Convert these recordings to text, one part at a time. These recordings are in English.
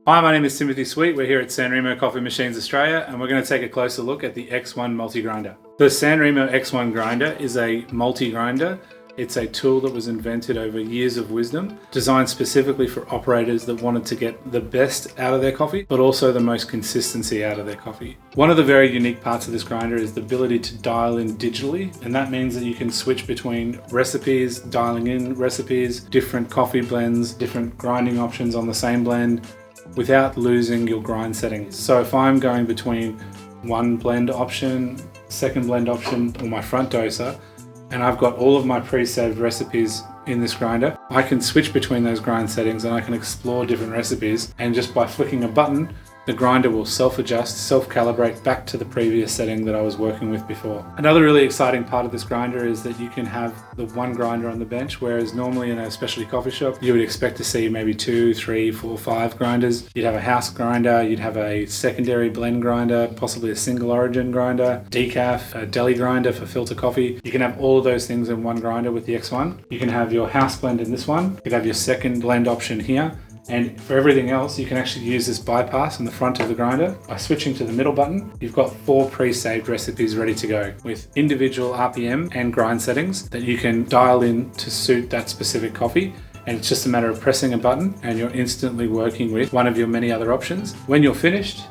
Hi, my name is Timothy Sweet. We're here at Sanremo Coffee Machines Australia, and we're going to take a closer look at the X1 multi-grinder. The Sanremo X1 grinder is a multi-grinder. It's a tool that was invented over years of wisdom, designed specifically for operators that wanted to get the best out of their coffee, but also the most consistency out of their coffee. One of the very unique parts of this grinder is the ability to dial in digitally, and that means that you can switch between recipes, dialing in recipes, different coffee blends, different grinding options on the same blend, without losing your grind settings. So if I'm going between one blend option, second blend option, or my front doser, and I've got all of my pre-saved recipes in this grinder, I can switch between those grind settings and I can explore different recipes, and just by flicking a button, the grinder will self-adjust, self-calibrate back to the previous setting that I was working with before. Another really exciting part of this grinder is that you can have the one grinder on the bench, whereas normally in a specialty coffee shop, you would expect to see maybe 2, 3, 4, 5 grinders. You'd have a house grinder, you'd have a secondary blend grinder, possibly a single origin grinder, decaf, a deli grinder for filter coffee. You can have all of those things in one grinder with the X1. You can have your house blend in this one. You can have your second blend option here. And for everything else, you can actually use this bypass on the front of the grinder. By switching to the middle button, you've got 4 pre-saved recipes ready to go with individual RPM and grind settings that you can dial in to suit that specific coffee. And it's just a matter of pressing a button and you're instantly working with one of your many other options. When you're finished,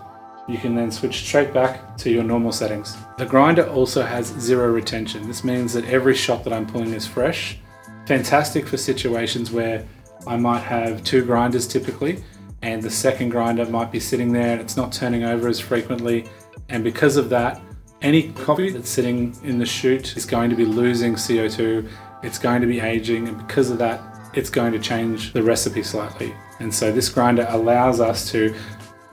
you can then switch straight back to your normal settings. The grinder also has 0 retention. This means that every shot that I'm pulling is fresh. Fantastic for situations where I might have 2 grinders typically, and the second grinder might be sitting there and it's not turning over as frequently. And because of that, any coffee that's sitting in the chute is going to be losing CO2, it's going to be aging, and because of that, it's going to change the recipe slightly. And so this grinder allows us to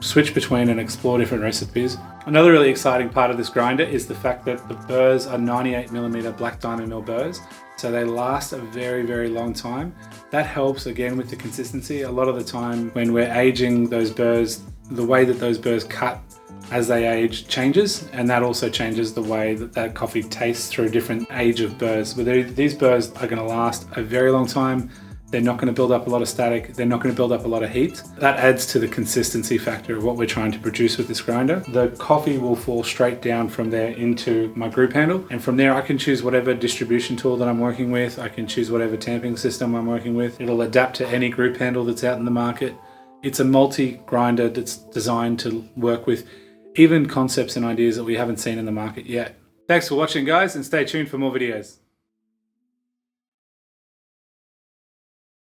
switch between and explore different recipes. Another really exciting part of this grinder is the fact that the burrs are 98mm black diamond mill burrs, so they last a very, very long time. That helps again with the consistency. A lot of the time when we're aging those burrs, the way that those burrs cut as they age changes, and that also changes the way that that coffee tastes through different age of burrs. But these burrs are going to last a very long time. They're not going to build up a lot of static. They're not going to build up a lot of heat. That adds to the consistency factor of what we're trying to produce with this grinder. The coffee will fall straight down from there into my group handle. And from there, I can choose whatever distribution tool that I'm working with. I can choose whatever tamping system I'm working with. It'll adapt to any group handle that's out in the market. It's a multi-grinder that's designed to work with even concepts and ideas that we haven't seen in the market yet. Thanks for watching, guys, and stay tuned for more videos.